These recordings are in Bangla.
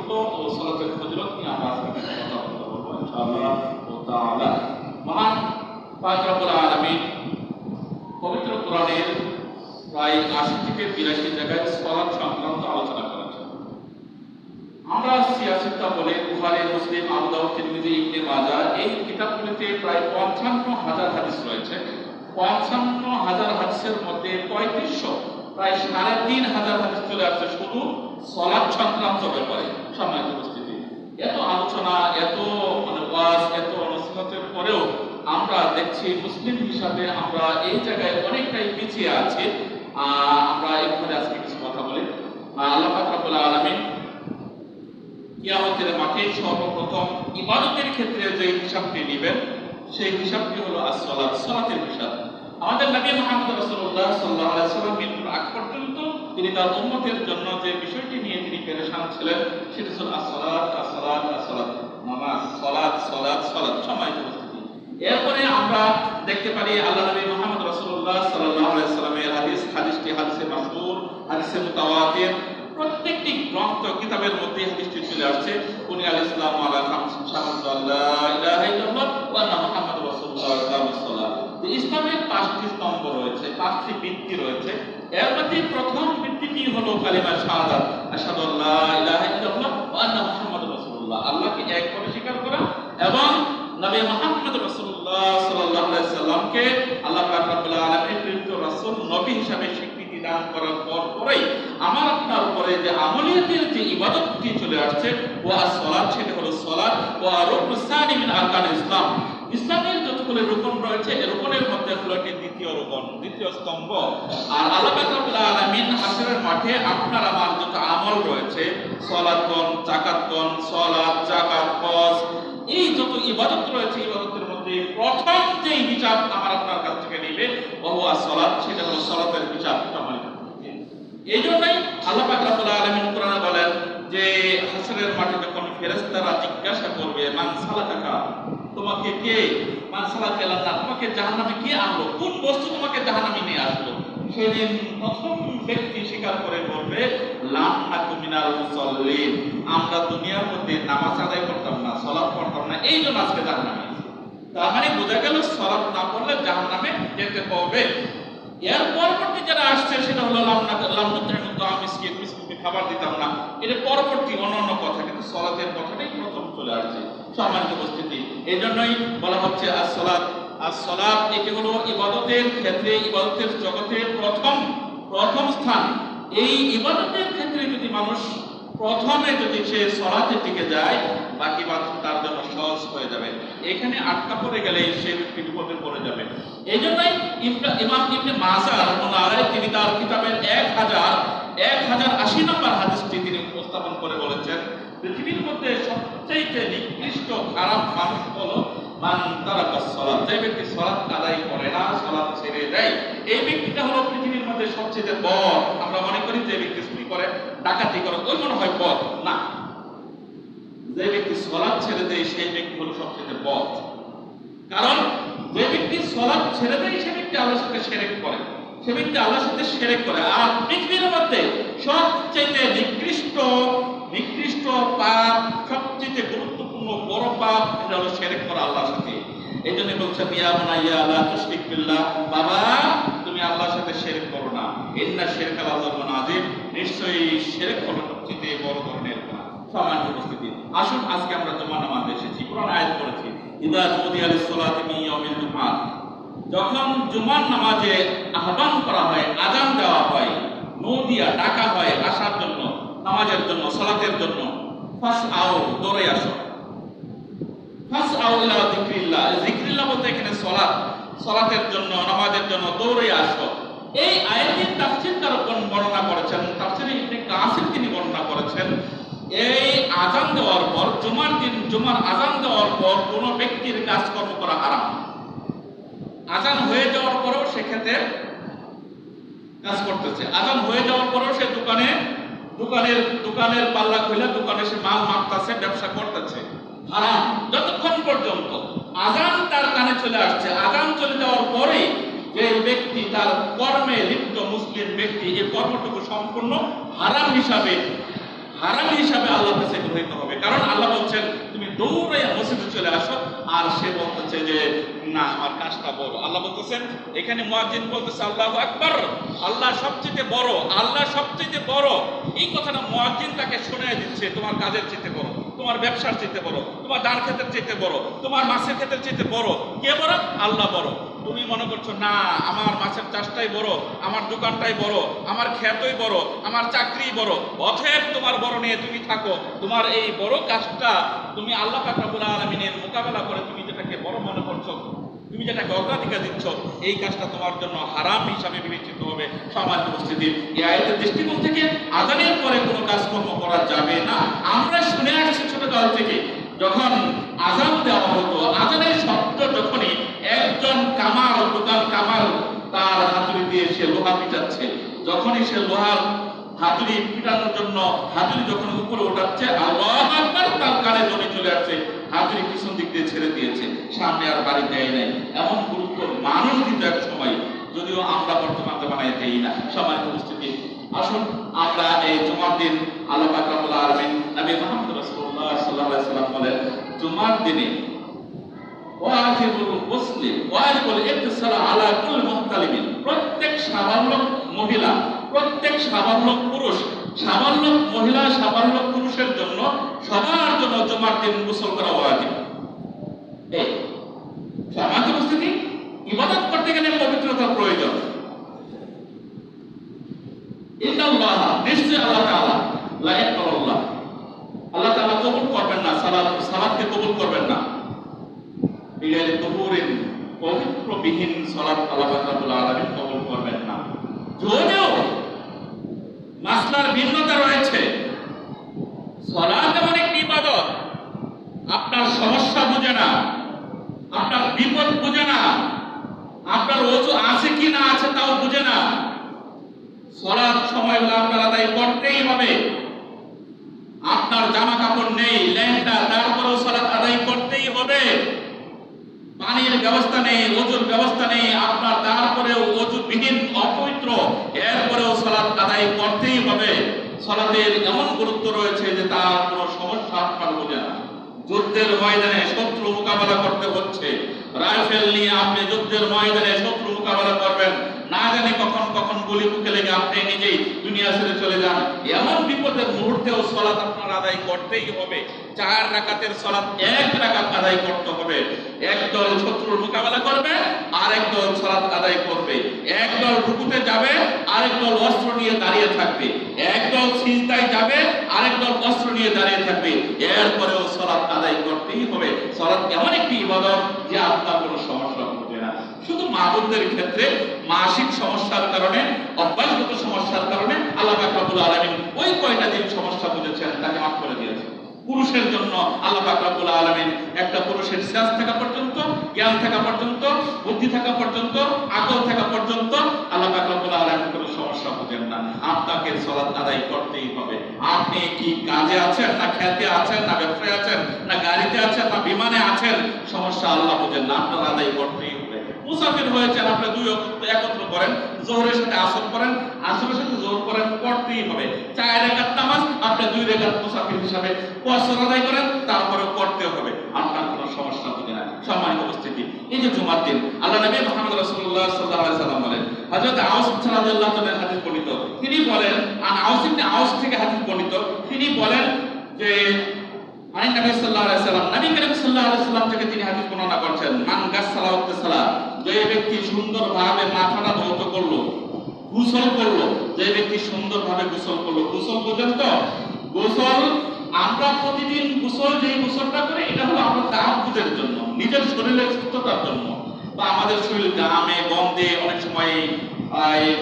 গুরুত্ব ও সালাতের ফজিলত নিয়ে আমরা আজকে কথা বলবো ইনশাআল্লাহ তাআলা। মহান পাক রব্বুল আলামিন পবিত্র কোরআনের প্রায় ৮০ থেকে ৮২ জায়গায় সালাত সংক্রান্ত আলোচনা করেছেন। আমরা সিয়াসিত্তা বলে বুখারী, মুসলিম, আবু দাউদ, তিরমিজি, ইবনে মাজাহ এই কিতাবগুলিতে প্রায় ৫৫,০০০ হাদিস রয়েছে। ৫৫,০০০ হাদিসের মধ্যে ৩৫০০ প্রায় ৩,৫০০ হাদিস চলে আসছে শুধু সালাত সংক্রান্ত ব্যাপারে। সম্মানিত উপস্থিতি, এত আলোচনা, এত ওয়াজ, এত নসিহতের পরেও আমরা দেখছি মুসলিম হিসাবে আমরা এই জায়গায় অনেকটাই পিছিয়ে আছি। আমরা এখানে আজকে কিছু কথা বলি। আল্লাহ পাক রব্বুল আলামিন কিয়ামতের মাঠে সর্বপ্রথম ইবাদতের ক্ষেত্রে যে হিসাবটি নেবেন সেই হিসাবটি হলো as-সালাত, সালাতের হিসাব। আমাদের নবী মুহাম্মদ রাসূলুল্লাহ সাল্লাল্লাহু আলাইহি ওয়াসাল্লাম মৃত্যুর আগ পর্যন্ত তিনি তার উম্মতের জন্য যে বিষয়টি নিয়ে তিনি পেরেশান ছিলেন সেটি হলো as-সালাত, as-সালাত, as-সালাত, নামাজ, সালাত, সালাত, সালাত। সম্মানিত উপস্থিতি, এরপরে আমরা দেখতে পারি আল্লাহ নবী মুহাম্মদ রাসূলুল্লাহ সাল্লাল্লাহু আলাইহি ওয়াসাল্লামের হাদিসটি হাদিসে মাশহুর, হাদিসে মুতাওয়াতির, প্রত্যেকটি গ্রন্থ কিতাবের মধ্যে হাদিসটি চলে আসছে। বুনিয়াল ইসলামু আলা খামসিন শাহাদাতু আল্লা ইলাহা ইল্লাল্লাহ ওয়া আন্না মুহাম্মাদুর রাসূলুল্লাহ ওয়া ইকামিস সালাত। ইসলামের ৫টি স্তম্ভ রয়েছে, ৫টি ভিত্তি রয়েছে। এর মধ্যে প্রথম ভিত্তিটি হলো কালিমা শাহাদাত, আশহাদু আল্লা ইলাহা ইল্লাল্লাহ ওয়া আন্না মুহাম্মাদুর রাসূলুল্লাহ, আল্লাহকে এক করে স্বীকার করা এবং নবী মুহাম্মদ রাসূলুল্লাহ সাল্লাল্লাহু আলাইহি সাল্লামকে আল্লাহ পাক রব্বুল আলামিন প্রেরিত রাসূল নবী হিসেবে স্বীকৃতি দান করার পরেই আমার আপনার উপরে যে আমলিয়াতের যে ইবাদতটি চলে আসছে ও as-সালাত, সেটা হলো সালাত ও রুকনুস সানি মিন আরকানিল ইসলাম। ইসলামের যতগুলো রুকন রয়েছে এর রুকনের মধ্যে হলো একটি দ্বিতীয় রুকন, দ্বিতীয় স্তম্ভ। আর আল্লাহ পাক রব্বুল আলামিন হাসরের মাঠে আপনার আমার যত আমল রয়েছে, সালাত কোন, যাকাত কোন, সালাত, যাকাত, হজ, এই যত ইবাদত রয়েছে ইবাদতের মধ্যে প্রথম যে হিসাব আমার আপনার কাছ থেকে নেবে ওহু as-সালাত, সেটা হলো সালাতের হিসাব। এই জন্যই আল্লাহ পাক রব্বুল আলামিন কোরআনে বলেন যে হাসরের মাঠে যখন ফেরেশতারা জিজ্ঞাসা করবে মান সালাকাকা, তোমাকে কে, মান সালাকাল না, তোমাকে জাহান্নামে কে আনলো, কোন বস্তু তোমাকে জাহান্নামে নিয়ে আসলো, সেদিন প্রথম ব্যক্তি স্বীকার করে বলবে লাম নাকু মিনাল মুসাল্লিন, আমরা দুনিয়ার মধ্যে নামাজ আদায় করতাম না, সালাত পড়তাম না, এই জন্য আজকে জাহান্নামে। তার মানে বোঝা গেল সালাত না পড়লে জাহান্নামে যেতে হবে। এর পরবর্তী যারা আসছে সেটা হলো মিসকিনকে খাবার দিতাম না, এটা পরবর্তী অন্যান্য কথা, কিন্তু সালাতের কথাটাই প্রথম চলে আসছে। সম্মানিত উপস্থিতি, এই জন্যই বলা হচ্ছে as-সালাত, as-সালাত এটি হলো ইবাদতের ক্ষেত্রে, ইবাদতের জগতে প্রথম স্থান। এই ইবাদতের ক্ষেত্রে যদি মানুষ প্রথমে যদি সে সালাতের দিকে যায়, বাকি বাদ তার জন্য সহজ হয়ে যাবে। এখানে আটকা পড়ে গেলে সে ব্যক্তি বিপদে পড়ে যাবে। এই জন্যই ইমাম ইবনে মাজাহ রাহিমাহুল্লাহ আলাইহি তিনি তার কিতাবের 1080 নম্বর হাদিসটি তিনি উপস্থাপন করে বলেছেন, পৃথিবীর মধ্যে সবচেয়ে নিকৃষ্ট খারাপ মানুষ হলো মান তারাকাস সালাত, যে ব্যক্তি সালাত আদায় করে না, সালাত ছেড়ে দেয়, এই ব্যক্তিটা হলো পৃথিবীর মধ্যে সবচেয়ে বদ। আমরা মনে করি যে ব্যক্তি চুরি করে, ডাকাতি করে, ওই মনে হয় বদ, না, যে ব্যক্তি সালাত ছেড়ে দেয় সেই ব্যক্তি হলো সবচেয়ে বদ। কারণ যে ব্যক্তি সালাত ছেড়ে দেয় সে ব্যক্তি আল্লাহর সাথে শিরক করে, সে ব্যক্তি আল্লাহর সাথে শিরক করে। আর পৃথিবীর মধ্যে সবচেয়ে নিকৃষ্ট পাপ, সবচেয়ে গুরুত্বপূর্ণ বড় পাপ এটা হলো শিরক করা আল্লাহর সাথে। এই জন্য বলছেন ইয়া বুনাইয়া লা তুশরিক বিল্লাহ, বাবা তুমি আল্লাহর সাথে শিরক করো না, ইন্না শিরকা লাযুলমুন আযীম, নিশ্চয়ই শিরক হলো সবচেয়ে বড় ধরনের পাপ। সম্মানিত উপস্থিতি, আসুন আজকে আমরা জুমার নামাজে এসেছি, কোরআন আয়াত পড়েছি ইযা নুদিয়া লিস-সালাতি মিন ইয়াউমিল জুমআহ, যখন জুমার নামাজে আহ্বান করা হয়, আযান দেওয়া হয়, নুদিয়া ডাকা হয় আসার জন্য, নামাজের জন্য, সালাতের জন্য, ফাসআউ দৌড়ে আসো, ফাসআউ ইলা যিকরিল্লাহ, যিকরিল্লাহ বলতে এখানে সালাত, সালাতের জন্য, নামাজের জন্য দৌড়ে আসো। এই আয়াতের তাফসীর কারণ বর্ণনা করেছেন, তাফসীরে ইবনে কাসির তিনি বর্ণনা করেছেন, এই আযান দেওয়ার পর জুমার আযান দেওয়ার পর কোনো ব্যক্তির কাজকর্ম করা হারাম। আযান হয়ে যাওয়ার পরেও সেক্ষেত্রে কাজ করতেছে, আযান হয়ে যাওয়ার পরেও সে দোকানের পাল্লা খুলে দোকানে সে মাল মাপতেছে, ব্যবসা করতেছে, হারাম যতক্ষণ পর্যন্ত আযান তার কানে চলে আসছে। আযান চলে যাওয়ার পরে যে ব্যক্তি তার কর্মে লিপ্ত মুসলিম ব্যক্তি, এই কর্মটুকু সম্পূর্ণ হারাম হিসাবে আল্লাহর কাছে গ্রহীত হচ্ছে যে না আমার কাজটা বড়। আল্লাহ বলতেছেন এখানে মুয়াজ্জিন বলতেছে আল্লাহু আকবার, আল্লাহ সবচেয়ে বড়, আল্লাহ সবচেয়ে বড়। এই কথাটা মুয়াজ্জিন তাকে শোনায় দিচ্ছে তোমার কাজের চাইতে বড়, তোমার ব্যবসার চাইতে বড়, তোমার ধান ক্ষেতের চাইতে বড়, তোমার মাছের ক্ষেতের চাইতে বড়। কে বড়? আল্লাহ বড়। তুমি মনে করছো না আমার মাছের চাষটাই বড়, আমার দোকানটাই বড়, আমার ক্ষেতই বড়, আমার চাকরি বড়। অতএব তোমার বড় নিয়ে তুমি থাকো, তোমার এই বড় কাজটা তুমি আল্লাহ পাক রব্বুল আলামিনের মোকাবেলা করে তুমি যেটাকে বড় মনে করছো, তুমি যেটাকে অগ্রাধিকার দিচ্ছ, এই কাজটা তোমার জন্য হারাম হিসাবে বিবেচিত হবে। সমাজ উপস্থিতি, এই আয়াতের দৃষ্টিকোণ থেকে আযানের পরে কোনো কাজকর্ম করা যাবে না। আমরা শুনে আসছি ছোটকাল থেকে, যখন আযান দেওয়া হতো, আযানের শব্দ যখনই একজন কামার, দোকান কামার তার হাতুড়ি দিয়ে সে লোহা পিটাচ্ছে, যখনই সে লোহার হাতুড়ি পিটানোর জন্য হাতুড়ি যখন উপরে ওঠাচ্ছে, আল্লাহু আকবার, তার কানে ধ্বনি চলে আসছে, হাতুড়ি পিছন দিক দিয়ে ছেড়ে দিয়েছে, সামনে আর বাড়ি দেয় নাই। এমন গুরুত্ব মানুষ দিত এক সময়, যদিও আমরা বর্তমান জামানায় দেই না। সমাজ উপস্থিতি, আসুন আমরা এই জুমার দিন আল্লাহ পাক রব্বুল আলামিন নবী মুহাম্মদ রাসূলুল্লাহ সাল্লাল্লাহু আলাইহি ওয়াসাল্লাম বলেন, জুমার দিনে ওয়াজিবুল মুসলিম ওয়াজিবুল ইত্তিসাল আলা কুল মুহতালিমিন, প্রত্যেক সাবালক মহিলা, প্রত্যেক সাবালক পুরুষ, সাবালক মহিলা, সাবালক পুরুষের জন্য, সবার জন্য জুমার দিন গোসল করা ওয়াজিব। এই সমাজ উপস্থিতি, ইবাদত করতে গেলে পবিত্রতার প্রয়োজন। ইন্নাল্লাহ, নিশ্চয় আল্লাহ তাআলা, লা ইয়াকবালুল্লাহ, আল্লাহ তাআলা কবুল করবেন না সালাতকে কবুল করবেন না। বিগাইরে তুহুরিন, পবিত্রবিহীন সালাত আল্লাহ রাব্বুল আলামিন কবুল করবেন না। যদিও মাসলার ভিন্নতা রয়েছে, সালাত এমন একটি ইবাদত, আপনার সমস্যা বুঝে না, আপনার বিপদ বুঝে না, আপনার ওযু আছে কি না আছে তাও বুঝে না, সালাত সময় হলে আপনার আদায় করতেই হবে। আপনার জামা কাপড় নেই, ল্যাংটা, তারপরেও সালাত আদায় করতেই হবে। পানির ব্যবস্থা নেই, ওযুর ব্যবস্থা নেই আপনার, তারপরেও ওযুবিহীন অপবিত্র, এরপরেও সালাত আদায় করতেই হবে। সালাতের এমন গুরুত্ব রয়েছে যে তার কোনো সমস্যা আপনার বোঝে না। যুদ্ধের ময়দানে শত্রু মোকাবেলা করতে হচ্ছে, রাইফেল নিয়ে আপনি যুদ্ধের ময়দানে শত্রু মোকাবেলা করবেন, না জানি কখন গুলি বুকে লেগে আপনি নিজেই দুনিয়া ছেড়ে চলে যান। এমন বিপদের মুহূর্তেও সালাত আপনার আদায় করতেই হবে। 4 রাকাতের সালাত 1 রাকাত আদায় করতে হবে। একদল শত্রুর মোকাবেলা করবে, আরেকদল সালাত আদায় করবে। একদল রুকুতে যাবে, আরেকদল অস্ত্র নিয়ে দাঁড়িয়ে থাকবে। একদল সিজদায় যাবে, আরেকদল অস্ত্র নিয়ে দাঁড়িয়ে থাকবে। এরপরেও সালাত আদায় করতেই হবে। সালাত এমন একটি ইবাদত যে আপনার কোনো সমস্যা হবে না। শুধু মাবুদদের ক্ষেত্রে মাসিক সমস্যার কারণে, অভ্যাসগত সমস্যার কারণে আল্লাহ পাক রব্বুল আলামিন ওই কয়টা দিন সমস্যা বুঝেছেন, তাকে মাফ করে দিয়েছেন। পুরুষের জন্য আল্লাহ পাক রব্বুল আলামিন একটা পুরুষের সেন্স থাকা পর্যন্ত, জ্ঞান থাকা পর্যন্ত, বুদ্ধি থাকা পর্যন্ত, আকল থাকা পর্যন্ত আল্লাহ পাক রব্বুল আলামিন কোনো সমস্যা বুঝেন না। আপনাকে সালাত আদায় করতেই হবে। আপনি কি কাজে আছেন, না খেতে আছেন, না ব্যবসায় আছেন, না গাড়িতে আছেন, না বিমানে আছেন, সমস্যা আল্লাহ বুঝেন না, আপনার আদায় করতেই হবে। মুসাফির হয়েছেন, আপনি 2 ওয়াক্ত একত্র করেন, যোহরের সাথে আসর করেন, আসরের সাথে যোহর করেন, পড়তেই হবে। 4 রাকাত নামাজ আপনি 2 রাকাত মুসাফির হিসাবে কসর আদায় করেন, তারপরে পড়তে হবে, আপনার কোনো সমস্যা হবে না। সম্মানিত উপস্থিতি, এই যে জুমার দিন আল্লাহ নবী মুহাম্মদ রাসূলুল্লাহ সাল্লাল্লাহু আলাইহি ওয়াসাল্লাম বলেন, হযরত আওস রাদিয়াল্লাহু তাআলা হাদিস বর্ণিত, তিনি বলেন, আন আওস ইবনে আওস থেকে হাদিস বর্ণিত, তিনি বলেন যে আন নবী সাল্লাল্লাহু আলাইহি ওয়াসাল্লাম, নবী করিম সাল্লাল্লাহু আলাইহি ওয়াসাল্লাম থেকে তিনি হাদিস বর্ণনা করছেন, মান গাসসালা ওয়াক্তাসালা, যে ব্যক্তি সুন্দরভাবে মাথাটা ধৌত করলো, গোসল করলো, যে ব্যক্তি সুন্দরভাবে গোসল করলো। গোসল পর্যন্ত গোসল আমরা প্রতিদিন গোসল, যেই গোসলটা করি এটা হলো আমরা তাহাজ্জুদের জন্য, নিজের শরীরের সুস্থতার জন্য, বা আমাদের শরীর ঘামে গন্ধে অনেক সময়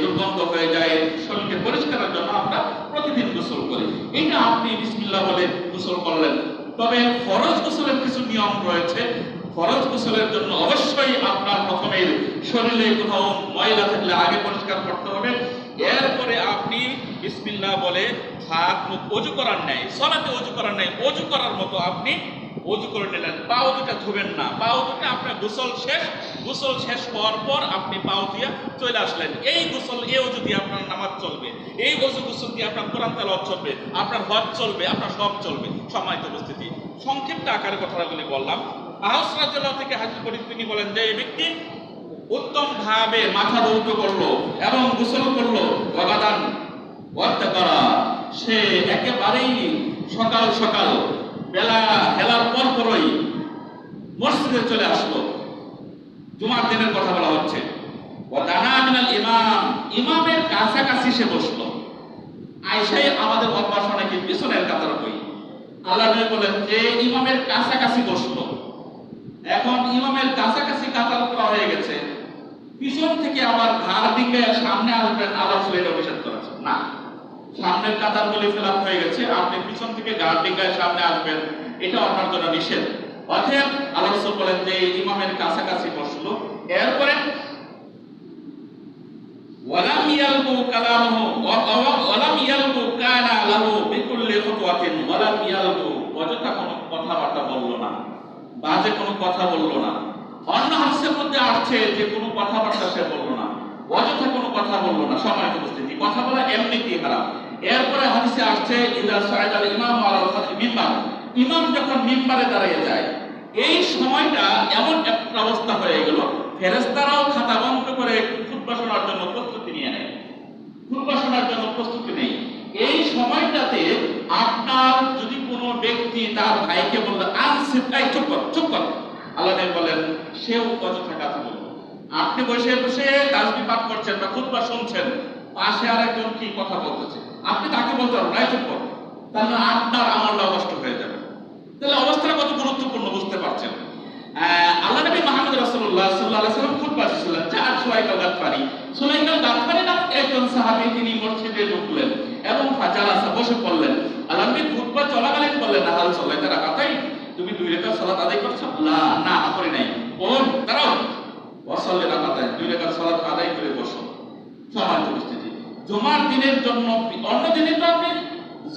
দুর্গন্ধ হয়ে যায়, শরীরকে পরিষ্কারের জন্য আমরা প্রতিদিন গোসল করি। এটা আপনি বিসমিল্লাহ বলে গোসল করলেন। তবে ফরজ গোসলের কিছু নিয়ম রয়েছে। ফরজ গোসলের জন্য অবশ্যই আপনার প্রথমে শরীরে কোথাও ময়লা থাকলে আগে পরিষ্কার করতে হবে। এরপরে আপনি বিসমিল্লাহ বলে হাত মুখ ওযু করার নাই, সালাতে ওযু করার নাই, ওযু করার মতো আপনি ওযু করে নিলেন। পাও দুটা ধুবেন না, পাও দুটা আপনার গোসল শেষ হওয়ার পর আপনি পাও দিয়ে চলে আসলেন। এই গোসল, এই ওযু দিয়ে আপনার নামাজ চলবে, এই গোসল দিয়ে আপনার কোরআন তেলাওয়াত চলবে, আপনার হজ চলবে, আপনার সব চলবে। সম্মানিত উপস্থিতি, সংক্ষিপ্ত আকারে কথাগুলি বললাম। আওস রাদিয়াল্লাহু থেকে হাদিস করি, তিনি বলেন যে এই ব্যক্তি উত্তম ভাবে মাথা ধৌত করলো এবং গোসল করলো, ওয়াগাদান ওয়াক্ত করা, সে একেবারেই সকাল সকাল বেলা হেলার পর পরই মসজিদে চলে আসলো। জুমার দিনের কথা বলা হচ্ছে। ওয়াদানা মিনাল ইমাম, ইমামের কাছাকাছি সে বসলো। আয়েশাই আমাদের অভ্যাস অনেকে পিছনের কাতারে বই। আল্লাহ নবী বলেন যে ইমামের কাছাকাছি বসলো। এখন ইমামের কাছাকাছি কাতার করা হয়ে গেছে, পিছন থেকে আবার ঘাড় দিকে সামনে আসবেন, আবার ছেলেটা অভিষেক করেছেন না। সামনের কাতার গুলি ফিল আপ হয়ে গেছে, আপনি পিছন থেকে ঘাড় দিকে সামনে আসবেন, এটা আপনার জন্য নিষেধ। অতএব আল্লাহ রাসূল বলেন যে ইমামের কাছাকাছি বসলো। এরপরে ওয়ালাম ইয়ালবু কালামহু ওয়ালাম ইয়ালবু কানা লাহু বিকুল্লি খুতওয়াতিন ওয়ালাম ইয়ালবু, অযথা কোনো কথাবার্তা বললো না, বাজে কোনো কথা বললো না। অন্য হাদিসের মধ্যে আসছে যে কোনো কথাবার্তা সে বললো না, অযথা কোনো কথা বললো না। সম্মানিত উপস্থিতি, কথা বলা এমনিতেই হারাম। এরপরে হাদিসে আসছে ইদা সাইদাল ইমাম আলাল মিম্বার, ইমাম যখন মিম্বারে দাঁড়িয়ে যায়, এই সময়টা এমন একটা অবস্থা হয়ে গেল, ফেরেশতারাও খাতা বন্ধ করে খুতবা শোনার জন্য প্রস্তুতি নিয়ে নেয়, খুতবা শোনার জন্য প্রস্তুতি নেই। এই সময়টাতে আপনার যদি কোনো ব্যক্তি তার ভাইকে বলল আনসিফাই, চুপ কর চুপ কর, আল্লাহ বলেন সেও অযথা কথা বলল। আপনি বসে বসে তাসবিহ পাঠ করছেন বা খুতবা শুনছেন, পাশে আরেকজন কি কথা বলতেছে, আপনি তাকে বলতে পারবেন না চুপ কর, তাহলে আপনার আমলটা নষ্ট হয়ে যাবে। তাহলে অবস্থাটা কত গুরুত্বপূর্ণ বুঝতে পারছেন। আল্লাহ নবী মুহাম্মদ রাসূলুল্লাহ সাল্লাল্লাহু আলাইহি ওয়াসাল্লাম খুতবা দিছিলেন, চার সুলাইকাল গাতফারি, সুলাইকাল গাতফারি নামক একজন সাহাবী তিনি মসজিদে ঢুকলেন এবং ফাজালাসা বসে পড়লেন। আল্লাহ নবী খুতবা চলাকালীন বললেন, হাল সালাইতা রাকাতাই, তুমি দুই রাকাত সালাত আদায় করছো? না করি নাই। ও দাঁড়াও, ওয়াসাল্লি রাকাতাই, দুই রাকাত সালাত আদায় করে বসো। সম্মানিত উপস্থিতি, জুমার দিনের জন্য, অন্য দিনে তো আপনি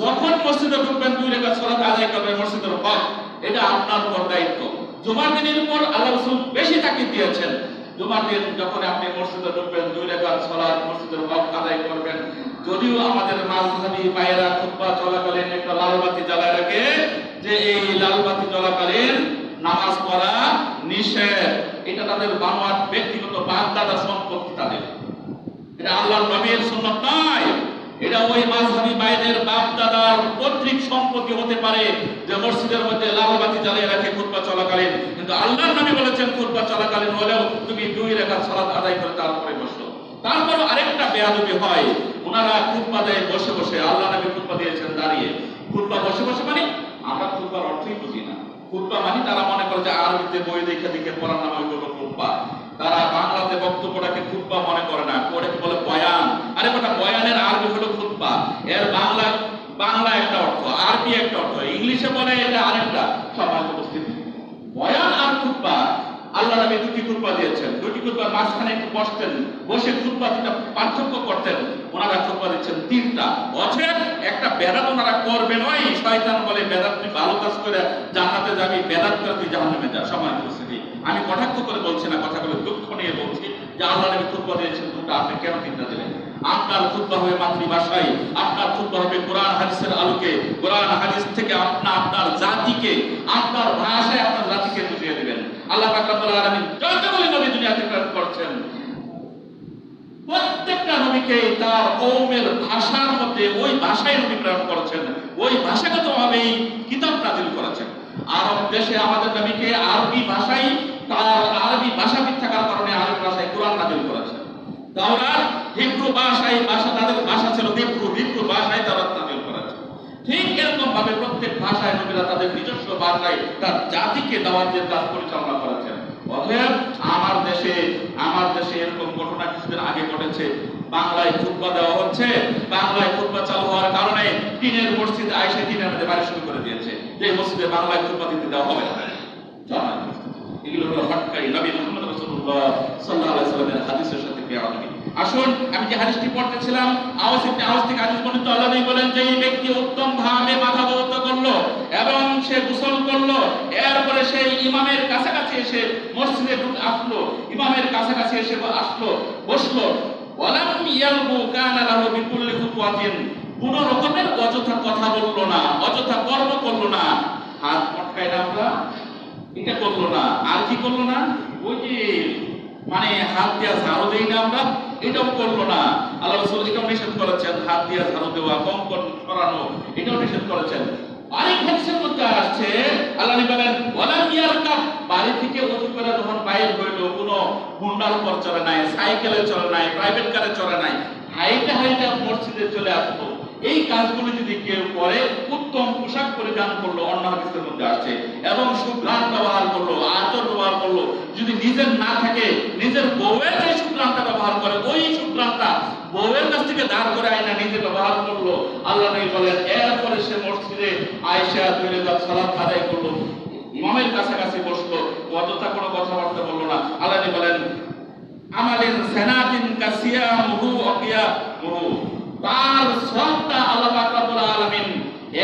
যখন মসজিদে ঢুকবেন দুই রাকাত সালাত আদায় করবেন মসজিদের হক, এটা আপনার উপর দায়িত্ব। জুমার দিনের উপর আল্লাহ রাসূল বেশি তাকিদ দিয়েছেন। জুমার দিন যখন আপনি মসজিদে ঢুকবেন দুই রাকাত সালাত মসজিদের হক আদায় করবেন। যদিও আমাদের মাযহাবী ভাইয়েরা খুতবা চলাকালীন একটা লাল বাতি জ্বালায় রাখে যে এই লাল বাতি চলাকালীন নামাজ পড়া নিষেধ, এটা তাদের বানোয়াট ব্যক্তিগত বাগদাদা সম্পত্তি তাদের, এটা আল্লাহর নবীর সুন্নাত নয়। এটা ওই মাযহাবী ভাইদের বাপ দাদার পৈতৃক সম্পত্তি হতে পারে যে মসজিদের মধ্যে লাল বাতি জ্বালিয়ে রাখে খুতবা চলাকালীন, কিন্তু আল্লাহর নবী বলেছেন খুতবা চলাকালীন হলেও তুমি দুই রাকাত সালাত আদায় করে তারপরে বসো। তারপর আরেকটা বেয়াদবি হয়, ওনারা খুতবা দেয় বসে বসে, আল্লাহ নবী খুতবা দিয়েছেন দাঁড়িয়ে। খুতবা বসে বসে মানে আমরা খুতবার অর্থই বুঝি না। খুতবা মানে তারা মনে করে যে আরবিতে বই দেখে দেখে পড়ার নাম ওইগুলো খুতবা। তারা বাংলাতে বক্তব্যটাকে খুতবা মনে করে না, ওটাকে বলে বয়ান। আরে ওটা বয়ানের আরবি হলো খুতবা, এর বাংলা একটা অর্থ, আরবি একটা অর্থ, ইংলিশে বলে এটা আরেকটা। সম্মানিত উপস্থিতি, বয়ান আর খুতবা, আল্লাহ নবী দুটি খুতবা দিয়েছেন, দুটি খুতবার মাঝখানে একটু বসতেন, বসে খুতবা দুটা পার্থক্য করতেন। ওনারা খুতবা দিচ্ছেন তিনটা। অতএব একটা বেদাত ওনারা করবেন, ওই শয়তান বলে বেদাত তুই ভালো কাজ করে জান্নাতে যাবি, বেদাত করে তুই জাহান্নামে যা। সম্মানিত উপস্থিতি, আমি কটাক্ষ করে বলছি না, কথাগুলো দুঃখ নিয়ে বলছি যে আল্লাহ নবী খুতবা দিয়েছেন দুটো, আপনি কেন তিনটা দিলেন? আপনার খুতবা হবে মাতৃভাষায়, আপনার খুতবা হবে কোরআন হাদিসের আলোকে, কোরআন হাদিস থেকে আপনার জাতিকে, আপনার ভাষায় আপনার জাতিকে বুঝিয়ে দিবেন। আল্লাহ পাক রব্বুল আলামিন যতগুলি নবী দুনিয়াতে প্রেরণ করেছেন, প্রত্যেকটা নবীকে তার কওমের ভাষার মধ্যে ওই ভাষায় নবী প্রেরণ করেছেন, ওই ভাষাগতভাবে কিতাব নাযিল করেছেন। আরব দেশে আমাদের নবীকে আরবি ভাষায়, তার আরবি ভাষাবিদ থাকার কারণে আরবি ভাষায় কোরআন নাযিল করেছেন। তাওরাত হিব্রু ভাষায়, তাদের ভাষা ছিল হিব্রু ভাষায় তাওরাত নাযিল করেছেন। ঠিক এরকম ভাবে প্রত্যেক ভাষায় নবীরা তাদের নিজস্ব ভাষায় তার জাতিকে দাওয়াতের কাজ পরিচালনা করেছেন। অতএব আমার দেশে এরকম ঘটনা কিছুদিন আগে ঘটেছে। বাংলায় খুতবা দেওয়া হচ্ছে, বাংলায় খুতবা চালু হওয়ার কারণে টিনের মসজিদে আয়েশা টিনের মধ্যে বাড়ি শুরু করে দিয়েছে যে মসজিদে বাংলায় খুতবা দিতে দেওয়া হবে না। এগুলো হলো হটকারী নবী মুহাম্মদ রাসূলুল্লাহ সাল্লাল্লাহু আলাইহি ওয়াসাল্লামের হাদিসের সাথে বেয়াদবি। আসুন, আমি যে হাদিসটি পড়তেছিলাম, আওয়াজ থেকে হাদিস বর্ণিত, আল্লাহ নবী বলেন যে এই ব্যক্তি উত্তম ভাবে মাথা ধৌত করলো এবং সে গোসল করলো, এরপরে সে ইমামের কাছাকাছি এসে মসজিদে আসলো, ইমামের কাছাকাছি এসে আসলো, বসলো। ওয়ালাম ইয়ালবু কানা লাহু বিকুল্লি খুতওয়াতিন, কোন রকমের অযথা কথা বললো না, অযথা কর্ম করলো না। হাত মটকাই না আমরা, এটা করলো না। আর কি করলো না? ওই যে মানে হাত দিয়া ঝাড়ু দেই না আমরা, এটাও করলো না। আল্লাহ রাসূল এটাও নিষেধ করেছেন, হাত দিয়া ঝাড়ু দেওয়া, কঙ্কন সরানো, এটাও নিষেধ করেছেন। আরেক হাদিসের মধ্যে আসছে আল্লাহ নবী বলেন ওয়ালাম ইয়ারকাব, বাড়ি থেকে ওযু করে যখন বাইরে হইল, কোনো হুন্ডার উপর চড়ে নাই, সাইকেলে চড়ে নাই, প্রাইভেট কারে চড়ে নাই, হাইটে হাইটে মসজিদে চলে আসলো। এই কাজগুলো যদি কেউ করে, উত্তম পোশাক পরিধান করলো, অন্য হাদিসের মধ্যে আছে, এবং সুঘ্রাণ ব্যবহার করলো, আতর ব্যবহার করলো, যদি নিজের না থাকে নিজের বউয়ের যে সুঘ্রাণটা ব্যবহার করে, ওই সুঘ্রাণটা বউয়ের কাছ থেকে দাঁড় করে আয়না নিজে ব্যবহার করলো, আল্লাহ নবী বলেন এরপরে সে মসজিদে আয়েশা 2 রাকাত সালাত আদায় করলো, ইমামের কাছাকাছি বসলো, অযথা কোনো কথাবার্তা বললো না। আল্লাহ নবী বলেন আমালিন সানাতিন কাসিয়ামুহু ওয়াকিয়ামুহু, তার সওয়াবটা আল্লাহ পাক রব্বুল আলামিন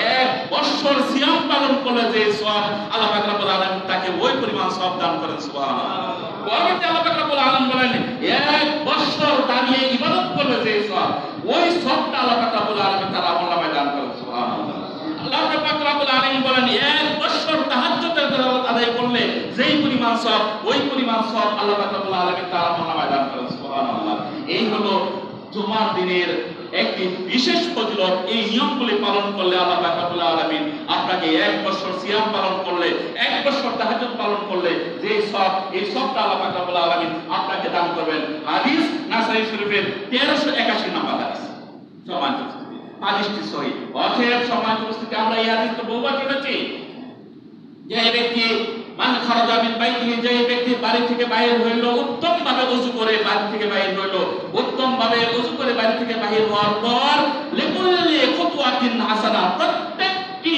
1 বছর সিয়াম পালন করলে যে সওয়াব আল্লাহ পাক রব্বুল আলামিন তাকে ওই পরিমাণ সওয়াব দান করেন। সুবহানাল্লাহ। পরবর্তী আল্লাহ পাক রব্বুল আলামিন বলেন 1 বছর দাঁড়িয়ে ইবাদত করলে যে সওয়াব, ওই সওয়াবটা আল্লাহ পাক রব্বুল আলামিন তার আমলনামায় দান করেন। সুবহানাল্লাহ। আল্লাহ পাক রব্বুল আলামিন বলেন 1 বছর তাহাজ্জুদের তেলাওয়াত আদায় করলে যেই পরিমাণ সওয়াব, ওই পরিমাণ সওয়াব আল্লাহ পাক রব্বুল আলামিন তার আমলনামায় দান করেন। সুবহানাল্লাহ। এই হলো জুমার দিনের একটি বিশেষ ফজিলত। এই নিয়মগুলি পালন করলে আল্লাহ পাক রব্বুল আলামিন আপনাকে 1 বছর সিয়াম পালন করলে, 1 বছর তাহাজ্জুদ পালন করলে যে সওয়াব, এই সওয়াবটা আল্লাহ পাক রব্বুল আলামিন আপনাকে দান করবেন। হাদিস নাসাই শরীফের 1381 নম্বর হাদিস। সম্মানিত উপস্থিতি, হাদিসটি সহিহ। অতএব সম্মানিত উপস্থিতি, আমরা এই হাদিস তো বহুবার শুনেছি যে ব্যক্তি মান খারাজা মিন বাইতিহি, যে ব্যক্তি বাড়ি থেকে বাইরে হইল, উত্তম ভাবে ওযু করে বাড়ি থেকে বাইরে হইল, উত্তম ভাবে ওযু করে বাড়ি থেকে বাইরে হওয়ার পর লিকুল্লি খুতওয়াতিন হাসানা, প্রত্যেকটি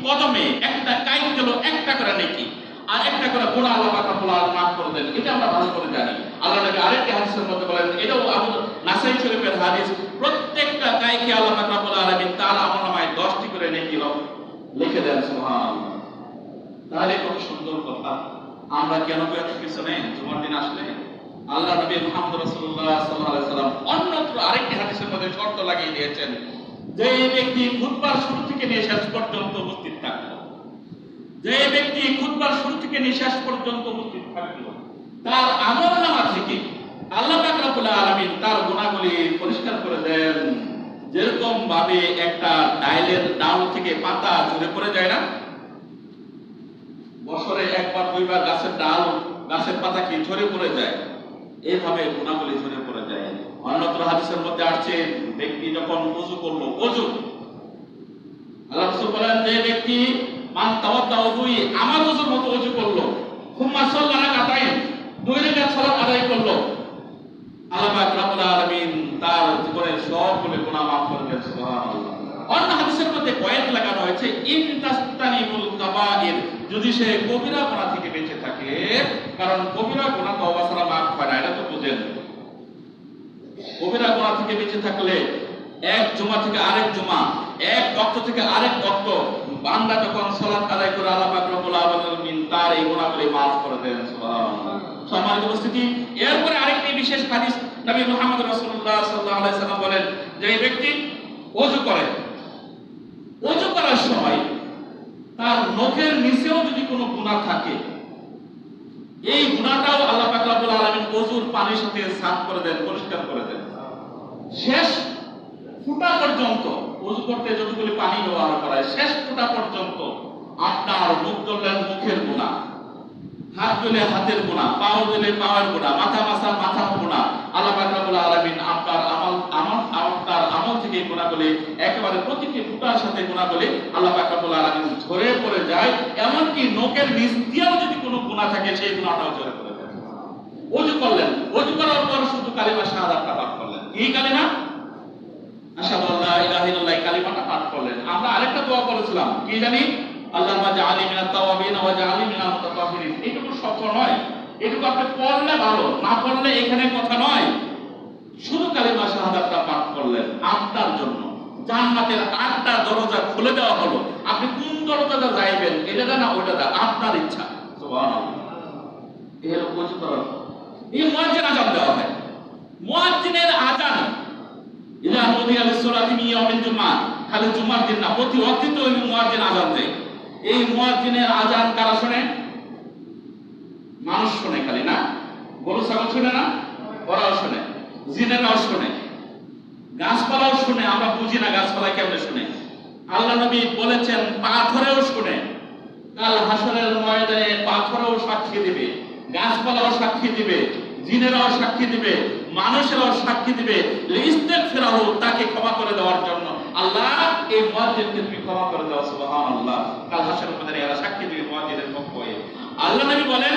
কদমে একটা কায়েম গেল একটা করে নেকি আর একটা করে গুনাহ আল্লাহ পাক রব্বুল আলামিন মাফ করে দেন। এটা আমরা ভালো করে জানি। আল্লাহ নবী আরেকটি হাদিসের মধ্যে বলেন, এটাও আবু নাসাই শরীফের হাদিস, প্রত্যেকটা কায়কে আল্লাহ পাক রব্বুল আলামিন তার আমলনামায় 10টি করে নেকি লিখে দেন। সুবহানাল্লাহ। তাহলে কত সুন্দর কথা। আমরা কেন এত পিছনে জুমার দিন আসলে? আল্লাহ নবী মুহাম্মদ রাসূলুল্লাহ সাল্লাল্লাহু আলাইহি সাল্লাম অন্যত্র আরেকটি হাদিসের মধ্যে শর্ত লাগিয়ে দিয়েছেন যে ব্যক্তি খুতবার শুরু থেকে নিয়ে শেষ পর্যন্ত উপস্থিত থাকলো, যে ব্যক্তি খুতবার শুরু থেকে নিয়ে শেষ পর্যন্ত উপস্থিত থাকলো, তার আমলনামা থেকে আল্লাহ পাক রব্বুল আলামিন তার গুনাহগুলি পরিষ্কার করে দেন। যেরকম ভাবে একটা ডাইলের ডাল থেকে পাতা ঝরে পড়ে যায় না, বছরে একবার দুইবার গাছের ডাল, গাছের পাতা কি ঝরে পড়ে যায়, এইভাবে গুনাহগুলি ঝরে পড়ে যায়। অন্যত্র হাদিসের মধ্যে আসছে ব্যক্তি যখন ওযু করলো, ওযু আল্লাহ রাসূল বলেন যে ব্যক্তি মান তাওয়াদ্দা ওযুই, আমার ওযুর মতো ওযু করলো, সুম্মা সাল্লা রাকাতাইন, 2 রাকাত সালাত আদায় করলো, আল্লাহ পাক রব্বুল আলামিন তার জীবনের সবগুলো গুনাহ মাফ করে দেন। সুবহানাল্লাহ। অন্য হাদিসের মধ্যে কয়েদ লাগানো হয়েছে ইন তাস্তানিবুল কাবাইর, যদি সে কবিরা গুনাহ থেকে বেঁচে থাকে, কারণ কবিরা গুনাহ তওবা ছাড়া মাফ হয় না, এটা তো বুঝেন। কবিরা গুনাহ থেকে বেঁচে থাকলে এক জুমা থেকে আরেক জুমা, এক ওয়াক্ত থেকে আরেক ওয়াক্ত বান্দা যখন সালাত আদায় করে আল্লাহ পাক রব্বুল আলামিন তার এই গুনাহগুলি মাফ করে দেন। সুবহানাল্লাহ। সম্মানিত উপস্থিতি, এরপরে আরেকটি বিশেষ হাদিস নবী মুহাম্মদ রাসূলুল্লাহ সাল্লাল্লাহু আলাইহি সাল্লাম বলেন যে ব্যক্তি ওযু করে, ওযু করার সময় তার নখের নিচেও যদি কোনো গুনাহ থাকে, এই গুনাহটাও আল্লাহ পাক রব্বুল আলামিন ওযুর পানির সাথে সাফ করে দেন, পরিষ্কার করে দেন। শেষ ফুটা পর্যন্ত ওযু করতে যতগুলি পানি ব্যবহার করা হয়, শেষ ফুটা পর্যন্ত আপনার মুখ ধরলেন মুখের গুনাহ, হাত ধুলে হাতের গুনাহ, পাও ধুলে পাওয়ের গুনাহ, মাথা মাসা মাথার গুনাহ, আল্লাহ পাক রব্বুল আলামিন আপনার আমল থেকে গুনাহগুলি একেবারে প্রতিটি ফুটার সাথে গুনাহগুলি আল্লাহ পাক রব্বুল আলামিন ঝরে পড়ে যায়। এমনকি নখের নিচ দিয়েও যদি কোনো গুনাহ থাকে, সেই গুনাহটাও ঝরে পড়ে যায়। ওযু করলেন, ওযু করার পর শুধু কালিমা শাহাদাতটা পাঠ করলেন। এই কালিমা আশহাদু আল্লা ইলাহা ইল্লাল্লাহ, কালিমাটা পাঠ করলেন। আমরা আরেকটা দোয়া করেছিলাম, কি জানি? আল্লাহুম্মা জাআলনি মিনাত তাওয়াবিন ওয়া জাআলনি মিনাল মুতাতাহহিরিন। এইটুকু শর্ত নয়, এটুকু আপনি পড়লে ভালো, না পড়লে এখানে কথা নয়। শুধু কালিমা শাহাদাতটা পাঠ করলেন, আপনার জন্য জান্নাতের 8টা দরজা খুলে দেওয়া হলো। আপনি কোন দরজাটা যাইবেন, এটা না ওইটা না, আপনার ইচ্ছা। সুবহানাল্লাহ। এই হলো ওযু করার। এই মুয়াজ্জিন আযান দেওয়া হয়, মুয়াজ্জিনের আযান ইলা নুদিয়া লিস-সালাতি মিন ইয়াউমিল জুমআহ, খালি জুমার দিন না, প্রতি ওয়াক্তে তো ওই মুয়াজ্জিন আযান দেয়। এই মুয়াজ্জিনের আযান কারা শোনে? মানুষ শোনে খালি না, গরু ছাগল শোনে না, ওরাও শোনে, জিনেরাও শোনে, গাছপালাও শুনে। আমরা বুঝি না গাছপালা কেমনে শুনে। আল্লাহ নবী বলেছেন পাথরেও শুনে। কাল হাসরের ময়দানে পাথরেও সাক্ষী দিবে, গাছপালাও সাক্ষী দিবে, জিনেরাও সাক্ষী দিবে, মানুষেরাও সাক্ষী দিবে ইস্তেগফিরাহু, তাকে ক্ষমা করে দেওয়ার জন্য। আল্লাহ এই মুয়াজ্জিনকে তুমি ক্ষমা করে দাও, সুবহানাল্লাহ। কাল হাসরের ময়দানে এরা সাক্ষী দিবে মুয়াজ্জিনের পক্ষ হয়ে। আল্লাহ নবী বলেন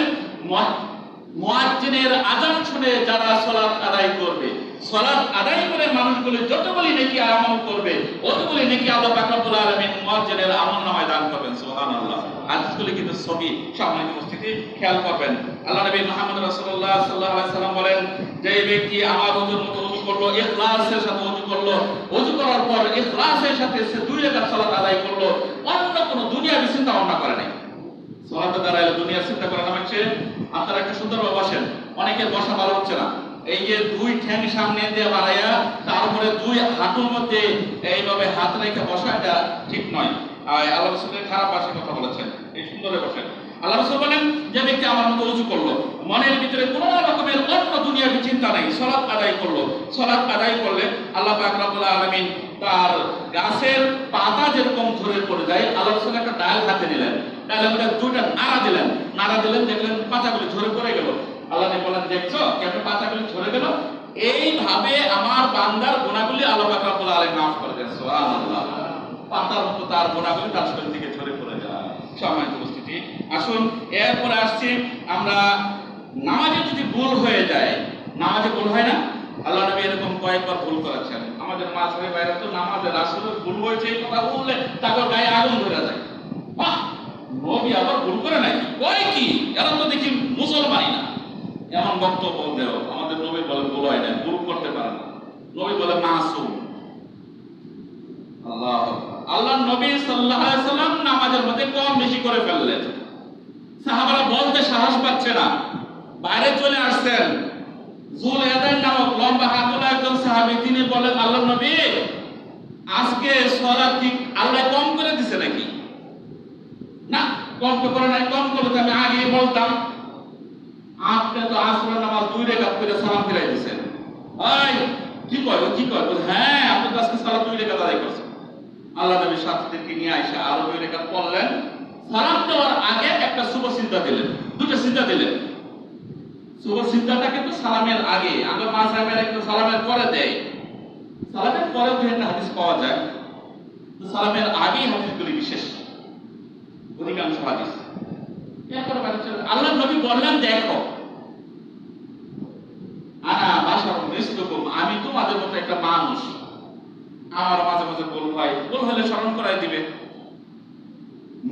মুয়াজ্জিনের আযান শুনে যারা সালাত আদায় করবে, সালাত আদায় করে মানুষগুলো যতগুলি নেকি আমল করবে, অতগুলি নেকি আল্লাহ পাক রব্বুল আলামিন মুয়াজ্জিনের আমলনামায় দান করবেন, সুবহানাল্লাহ। হাদিসগুলি কিন্তু সবই সম্মানিত উপস্থিতি, খেয়াল করবেন। আল্লাহ নবী মুহাম্মদ রাসূলুল্লাহ সাল্লাল্লাহু আলাইহি সাল্লাম বলেন, যে ব্যক্তি আমার ওযুর মতো ওযু করলো, ইখলাসের সাথে ওযু করলো, ওযু করার পর ইখলাসের সাথে সে 2 রাকাত সালাত আদায় করলো, অন্য কোনো দুনিয়াবি চিন্তা ভাবনা করে নাই। সালাতে দাঁড়ায় দুনিয়ার চিন্তা করা না হচ্ছে। আপনারা একটা সুন্দরভাবে বসেন, অনেকের বসা ভালো হচ্ছে না। এই যে 2 ঠ্যাং সামনে দিয়ে বাড়াইয়া তারপরে 2 হাঁটুর মধ্যে এইভাবে হাত রেখে বসা, এটা ঠিক নয়। আল্লাহ রাসূলের খারাপ ভাষায় কথা বলেছেন, এই সুন্দরে বসেন। আল্লাহ রাসূল বলেন, যে ব্যক্তি আমার মতো ওযু করলো, মনের ভিতরে কোনো রকমের অন্য দুনিয়াবি চিন্তা নাই, সালাত আদায় করলো, সালাত আদায় করলে আল্লাহ পাক রব্বুল আলামিন তার গাছের পাতা যেরকম ঝরে পড়ে যায়, আল্লাহ রাসূল একটা ডাল হাতে নিলেন, ডালের মধ্যে 2টা নাড়া দিলেন, দেখলেন পাতাগুলো ঝরে পড়ে গেল। আল্লাহ বলেন, দেখছো কেমন পাতাগুলো ঝরে গেল? এইভাবে আমার বান্দার গুনাহগুলি আল্লাহ পাক রব্বুল আলামিন মাফ করে দেন, সুবহানাল্লাহ। পাতার মতো তার গুনাহগুলি তার শরীর থেকে ঝরে পড়ে যায়। সম্মানিত উপস্থিতি, আসুন এরপরে আসছি আমরা নামাজে যদি ভুল হয়ে যায়, নামাজে ভুল হয় না? আল্লাহ নবী এরকম কয়েকবার ভুল করেছেন। আমাদের মাঝে বাইরে তো নামাজে রাসূলের ভুল হয়েছে এই কথা বললে তারপর গায়ে আগুন ধরে যায়। নবী আবার ভুল করে নাকি? কয় কি, এরা তো দেখি মুসলমানই না। এমন বক্তব্য দেও, আমাদের নবী বলে ভুল হয় না, ভুল করতে পারে না। নবী বলে মাসুম। আল্লাহ নবী সাল্লাল্লাহু আলাইহি সাল্লাম নামাজের মধ্যে কম বেশি করে ফেললেন। সাহাবারা বলতে সাহস পাচ্ছে না, বাইরে চলে আসছেন। যুলয়াদাইন নামক লম্বা হাতওয়ালা একজন সাহাবী, তিনি বলেন, আল্লাহ নবী আজকে সালাত ঠিক আল্লাহ কম করে দিছে নাকি? না, কম তো করে নাই, কম করলে তো আমি আগেই বলতাম। আপনি তো আসরের নামাজ 2 রাকাত করে সালাম ফিরাই দিয়েছেন। এই কি কয় হ্যাঁ, আপনি তো আজকে সালাত 2 রাকাত আদায় করছেন। আল্লাহ নবী সাথীদেরকে নিয়ে আইসা আরো 2 রাকাত পড়লেন। সালাম দেওয়ার আগে একটা শুভ সিজদা দিলেন, 2টা সিজদা দিলেন। শুভ সিজদাটা কিন্তু সালামের আগে, আমরা মাযহাবের একটু সালামের পরে দেয়, সালামের পরে দুই একটা হাদিস পাওয়া যায়, তো সালামের আগে হাদিসগুলি বিশেষ, অধিকাংশ হাদিস। এরপরে আল্লাহ নবী বললেন, দেখো আনা বাশারুন মিসলুকুম, আমি তোমাদের মতো একটা মানুষ, আমার মাঝে মাঝে ভুল হয়, ভুল হলে স্মরণ করাই দিবে।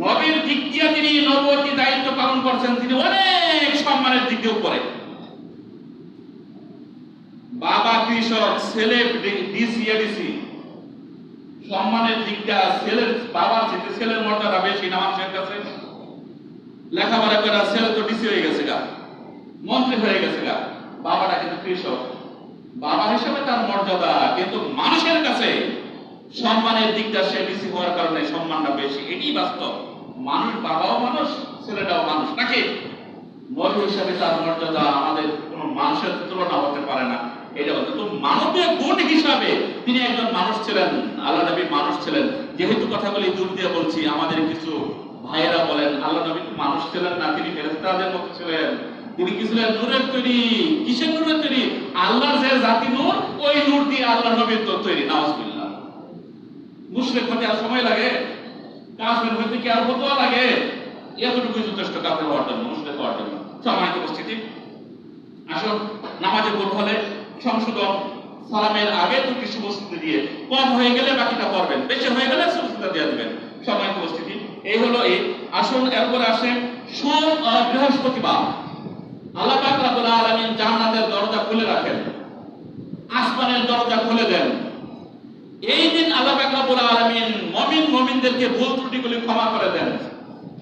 নবীর দিক দিয়ে তিনি নবুয়তি দায়িত্ব পালন করছেন, তিনি অনেক সম্মানের দিক দিয়ে উপরে। বাবা কৃষক, ছেলে ডিসি, সম্মানের দিকটা ছেলের বাবার চেয়ে ছেলের মর্যাদা বেশি না মানুষের কাছে। লেখাপড়া করে ছেলে তো ডিসি হয়ে গেছে গা, মন্ত্রী হয়ে গেছে গা, বাবাটা কিন্তু কৃষক। বাবা হিসেবে তার মর্যাদা, কিন্তু মানুষের কাছে সম্মানের দিকটা সে ডিসি হওয়ার কারণে সম্মানটা বেশি, এটাই বাস্তব। মানুষ, বাবাও মানুষ, ছেলেটাও মানুষ, নাকি? নবী হিসেবে তার মর্যাদা আমাদের কোন মানুষের তুলনা হতে পারে না। এটা বলতে তো মানবীয় গুণ হিসাবে তিনি একজন মানুষ ছিলেন, আল্লাহ নবী মানুষ ছিলেন। যেহেতু কথাগুলি জোর দিয়ে বলছি, আমাদের কিছু ভাইয়েরা বলেন আল্লাহ নবী মানুষ ছিলেন না, তিনি ফেরেশতাদের মতো ছিলেন। তিনি কি ছিলেন? নূরের তৈরি। কিসের নূরের তৈরি? আল্লাহর যে জাতি নূর, ওই নূর দিয়ে আল্লাহ নবীর তো তৈরি। নাউজুবিল্লাহ। মুশরিক হতে আর সময় লাগে? কাফের হতে কি আর ফতোয়া লাগে? এতটুকুই যথেষ্ট কাফের হওয়ার জন্য, মুশরিক হওয়ার জন্য। সম্মানিত উপস্থিতি, আসুন নামাজে ভুল হলে সংশোধন, সালামের আগে 2টি শুভসূচনা দিয়ে, কম হয়ে গেলে বাকিটা পড়বেন, বেশি হয়ে গেলে শুভসূচনা দিয়ে দিবেন। সম্মানিত উপস্থিতি, এই হলো এই। আসুন এরপরে আসে সোম বৃহস্পতিবার। আল্লাহ পাক রব্বুল আলামিন জান্নাতের দরজা খুলে রাখেন, আসমানের দরজা খুলে দেন। এই দিন আল্লাহ পাক রব্বুল আলামিন মুমিনদেরকে ভুল ত্রুটিগুলি ক্ষমা করে দেন।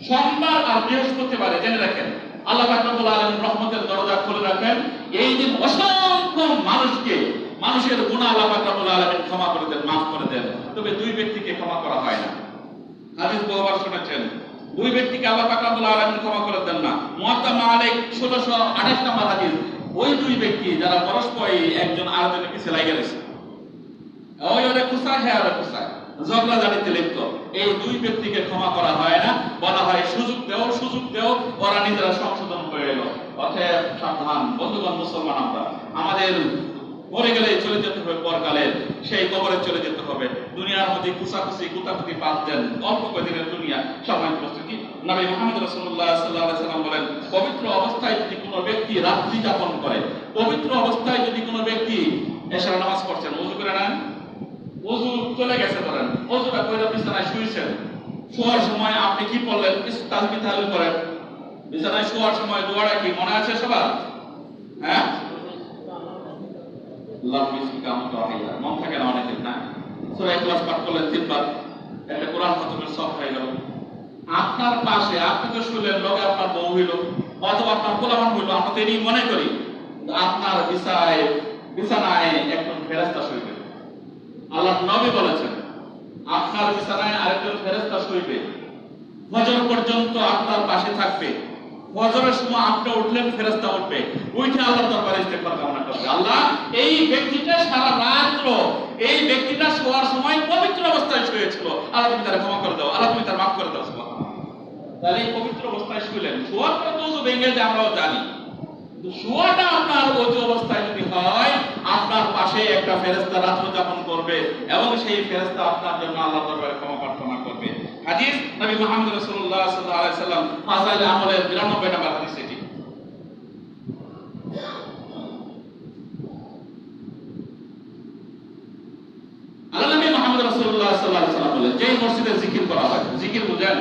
সোমবার আর বৃহস্পতিবারে জেনে রাখেন আল্লাহ পাক রব্বুল আলামিন রহমতের দরজা খুলে রাখেন। এই দিন অসংখ্য মানুষের গুনাহ আল্লাহ পাক রব্বুল আলামিন ক্ষমা করে দেন, মাফ করে দেন। তবে 2 ব্যক্তিকে ক্ষমা করা হয় না। হাদিস বহুবার শুনেছেন, দুই ব্যক্তিকে আল্লাহ পাক রব্বুল আলামিন ক্ষমা করে দেন না। মুয়াত্তা মালিক 1628 নম্বর হাদিস, ওই দুই ব্যক্তি যারা পরস্পরই একজন আরেকজনের পিছে লাগা গেছে, ওই ওরে কুসায় হ্যাঁ ওরে কুসায় ঝগড়া জানিতে লিপ্ত, এই দুই ব্যক্তিকে ক্ষমা করা হয় না, বলা হয় সুযোগ দেও, ওরা নিজেরা সংশোধন করে এলো। অতএব সাবধান বন্ধুগণ, মুসলমান আমরা, আমাদের মরে গেলে চলে যেতে হবে পরকালে, সেই কবরে চলে যেতে হবে। দুনিয়ার মধ্যে কুসাকুসি কুতাকুতি বাদ দেন, অল্প কয়েকদিনের দুনিয়া। সম্মানিত উপস্থিতি, নবী মুহাম্মদ রাসূলুল্লাহ সাল্লাল্লাহু আলাইহি সাল্লাম বলেন, পবিত্র অবস্থায় যদি কোনো ব্যক্তি রাত্রি যাপন করে, পবিত্র অবস্থায় যদি কোনো ব্যক্তি এশার নামাজ পড়ছেন, ওযু করে নেন, ওযু চলে গেছে ধরেন, ওযুটা কইরা বিছানায় শুয়েছেন, শোয়ার সময় আপনি কি পড়লেন? কিছু তাসবিহ তাহলিল করেন। বিছানায় শোয়ার সময় দোয়াটা কি মনে আছে সবার? হ্যাঁ, মন থাকে না অনেকের, না? সূরা ইখলাস পাঠ করলেন 3 বার, একটা কোরআন খতমের সওয়াব হয়ে গেল। আপনার পাশে আপনি তো শুনলেন, লগে আপনার বউ হইল অথবা আপনার পোলাপান হইল, আমরা তো এটাই মনে করি, আপনার বিছানায় একজন ফেরেশতা শুইবে। আল্লাহ নবী বলেছেন, আপনার বিছানায় আরেকজন ফেরেশতা শুইবে, ফজর পর্যন্ত আপনার পাশে থাকবে। ফজরের সময় আপনি উঠলেন, ফেরেশতা উঠবে, উঠে আল্লাহর দরবারে ইস্তেগফার কামনা করবে, আল্লাহ এই ব্যক্তিটা সারা রাত, এই ব্যক্তিটা শোয়ার সময় পবিত্র অবস্থায় শুয়েছিল, আল্লাহ তুমি তার ক্ষমা করে দাও, আল্লাহ তুমি তার মাফ করে দাও। সুবহানাল্লাহ। তাহলে এই পবিত্র অবস্থায় শুইলেন, শোয়ার পরে তো ওযু ভেঙে যায় আমরাও জানি, কিন্তু শোয়াটা আপনার ওযু অবস্থায় যদি হয়, আপনার পাশে একটা ফেরেশতা রাত্রি যাপন করবে এবং সেই ফেরেশতা আপনার জন্য আল্লাহর দরবারে ক্ষমা প্রার্থনা করবে। হাদিস নবী মুহাম্মদ রাসূলুল্লাহ সাল্লাল্লাহু আলাইহি সাল্লাম ফাযাইল আমলের 92 নম্বর হাদিস এটি। আল্লাহ নবী মুহাম্মদ রাসূলুল্লাহ সাল্লাল্লাহু আলাইহি সাল্লাম বলেন, যে মসজিদে জিকির করা হয়, জিকির বুঝেন?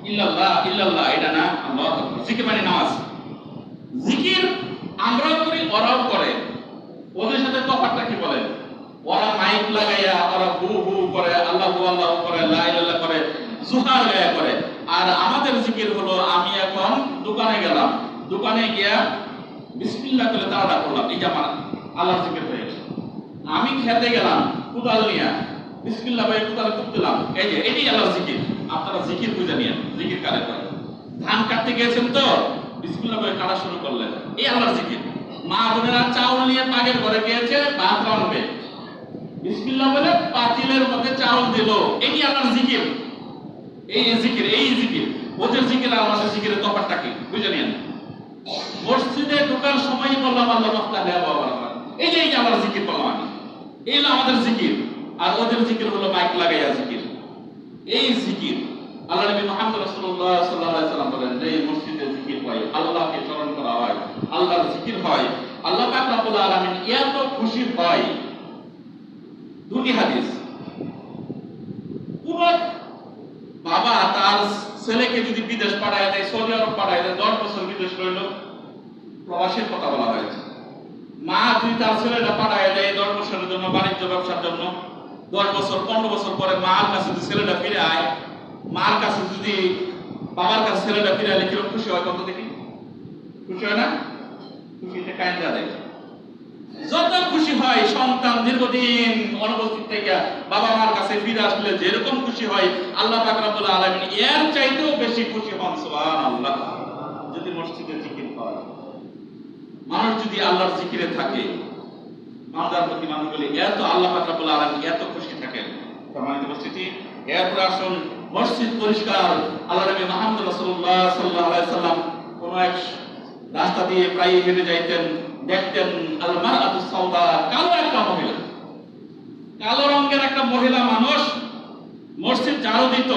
ইল্লাল্লাহ ইল্লাল্লাহ এটা না, আল্লাহু আকবার। জিকির মানে নামাজ। জিকির আমরাও করি, ওরাও করে। ওদের সাথে তফাৎটা কি বলেন? ওরা মাইক লাগাইয়া ওরা হু হু করে, আল্লাহু আল্লাহু করে, লা ইলাহা করে, জুহার গায়া করে। আর আমাদের জিকির হলো, আমি এখন দোকানে গেলাম, দোকানে গিয়া বিসমিল্লাহ বলে তাড়া করলাম, এটা আমার আল্লাহর জিকির হয়ে গেল। আমি খেতে গেলাম কুদাল নিয়া, বিসমিল্লাহ বলে কুদাল কুতলাম, এই যে এটাই আল্লাহর জিকির। আপনারা জিকির বুঝে নিয়েন, জিকির কারে করে? ধান কাটতে গিয়েছেন তো বিসমিল্লাহ বলে কাটা শুরু করলেন, এই আল্লাহর জিকির। মা বোনেরা চাউল নিয়ে পাগের ঘরে গিয়েছে, ভাত রান্নবে, বিসমিল্লাহ বলে পাতিলের মধ্যে চাউল দিল, এটি আল্লাহর জিকির। এই জিকির ওদের জিকির আর আমাদের জিকিরের তফাৎটা কি বুঝে নিয়েন। মসজিদে ঢোকার সময় বললাম আল্লাহ মাফতাহ বাবা, এই যে আমার জিকির বললাম আমি, এই হলো আমাদের জিকির। আর ওদের জিকির হলো মাইক লাগাইয়া জিকির। এই জিকির আল্লাহ নবী মুহাম্মদ রাসূলুল্লাহ সাল্লাল্লাহু আলাইহি সাল্লাম বলেন, যে মসজিদে জিকির হয়, আল্লাহকে স্মরণ করা হয়, আল্লাহর জিকির হয়, আল্লাহ পাক রব্বুল আলামিন এত খুশি হয়। দুটি হাদিস, পুরো বাবা তার ছেলেকে যদি বিদেশ পাঠায় দেয়, সৌদি আরব পাঠায় দেয়, 10 বছর বিদেশ রইল, প্রবাসীর কথা বলা হয়েছে। মা যদি তার ছেলেটা পাঠায় দেয় 10 বছরের জন্য বাণিজ্য ব্যবসার জন্য, 10 বছর 15 বছর পরে মার কাছে যদি ছেলেটা ফিরে আয়, মার কাছে যদি বাবার কাছে ছেলেটা ফিরে আলে কিরকম খুশি হয় কত দেখি? খুশি হয় না? খুশিতে কান্দা দেয়। যত খুশি হয় সন্তান দীর্ঘদিন অনুপস্থিত থেকে বাবা মার কাছে ফিরে আসলে যেরকম খুশি হয়, আল্লাহ পাক রব্বুল আলামিন এর চাইতেও বেশি খুশি হন। সুবহানাল্লাহ। যদি মসজিদে জিকির হয়, মানুষ যদি আল্লাহর জিকিরে থাকে, মানদার প্রতি মানুষ বলে এত আল্লাহ পাক রব্বুল আলামিন এত খুশি থাকেন। সম্মানিত উপস্থিতি, এরপর আসুন মসজিদ পরিষ্কার। আল্লাহ নবী মুহাম্মদ রাসূলুল্লাহ সাল্লাল্লাহু আলাইহি সাল্লাম কোন এক রাস্তা দিয়ে প্রায় হেঁটে যাইতেন, দেখতেন আল মারআতু সাওদা, কালো একটা মহিলা, কালো রঙের একটা মহিলা মানুষ মসজিদ ঝাড়ু দিত।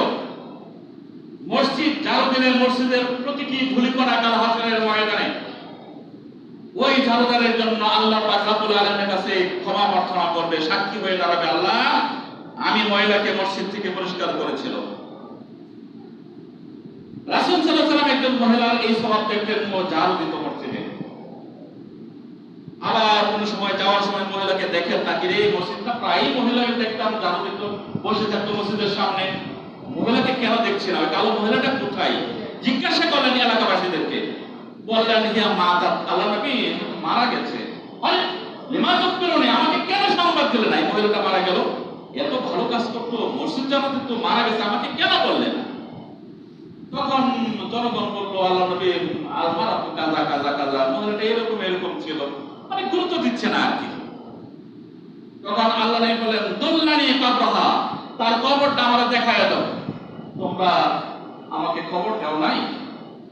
মসজিদ ঝাড়ু দিলে মসজিদের প্রতিটি ধুলিকণা কাল হাসরের ময়দানে ওই ঝাড়ুদারের জন্য আল্লাহ পাক রব্বুল আলামিনের কাছে ক্ষমা প্রার্থনা করবে, সাক্ষী হয়ে দাঁড়াবে, আল্লাহ আমি মহিলাকে মসজিদ থেকে পরিষ্কার করেছিল। রাসূল সাল্লাল্লাহু আলাইহি ওয়াসাল্লাম একজন মহিলার এই স্বভাব দেখতেন, ও ঝাড়ু দিত মসজিদে। আবার কোন সময় যাওয়ার সময় মহিলাকে দেখেন নাকি রে, মসজিদটা প্রায় মহিলাকে দেখতাম ঝাড়ু দিত, বসে থাকতো মসজিদের সামনে। মহিলাকে কেন দেখছি না, ওই কালো মহিলাটা কোথায়? জিজ্ঞাসা করলেন এলাকাবাসীদেরকে, বললেন হিয়া মাতাত, আল্লাহ নবী মারা গেছে। আরে লিমা তুকবিরুনি, আমাকে কেন সংবাদ দিলে না? মহিলাটা মারা গেল, এত ভালো কাজ করতো, মসজিদ ঝাড়ু দিত, মারা গেছে, আমাকে কেন বললেন? তখন জনগণ বললো আল্লাহ নবী আলমারা তো কাজা কাজা কাজা, মহিলাটা এরকম এরকম ছিল, মানে গুরুত্ব দিচ্ছে না আর কি। তখন আল্লাহ নবী বলেন দুল্লানি কবরহা, তার কবরটা আমরা দেখায় দাও। তোমরা আমাকে খবর দাও নাই,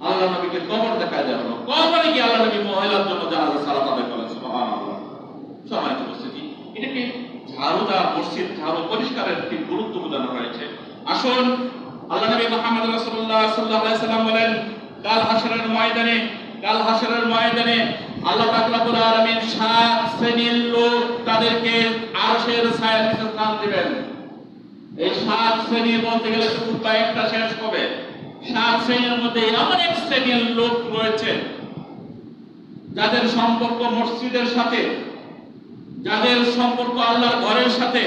আল্লাহ নবীকে কবর দেখায় দেওয়া হলো। কবরে গিয়ে আল্লাহ নবী মহিলার জন্য জানাজা সালাত আদায় করেন। সুবহানাল্লাহ। সম্মানিত উপস্থিতি, এটাকে ঝাড়ুদার মসজিদ, ঝাড়ু পরিষ্কারের একটি গুরুত্ব বোঝানো হয়েছে। আসুন, আল্লাহ নবী মুহাম্মদ রাসূলুল্লাহ সাল্লাল্লাহু আলাইহি সাল্লাম বলেন কাল হাশরের ময়দানে আল্লাহ পাক রব্বুল আলামিন 7 শ্রেণীর লোক তাদেরকে আরশের ছায়ার নিচে স্থান দিবেন। এই 7 শ্রেণী বলতে গেলে তো খুতবা একটা শেষ হবে। 7 শ্রেণীর মধ্যে এমন এক শ্রেণীর লোক রয়েছে যাদের সম্পর্ক মসজিদের সাথে, যাদের সম্পর্ক আল্লাহর ঘরের সাথে,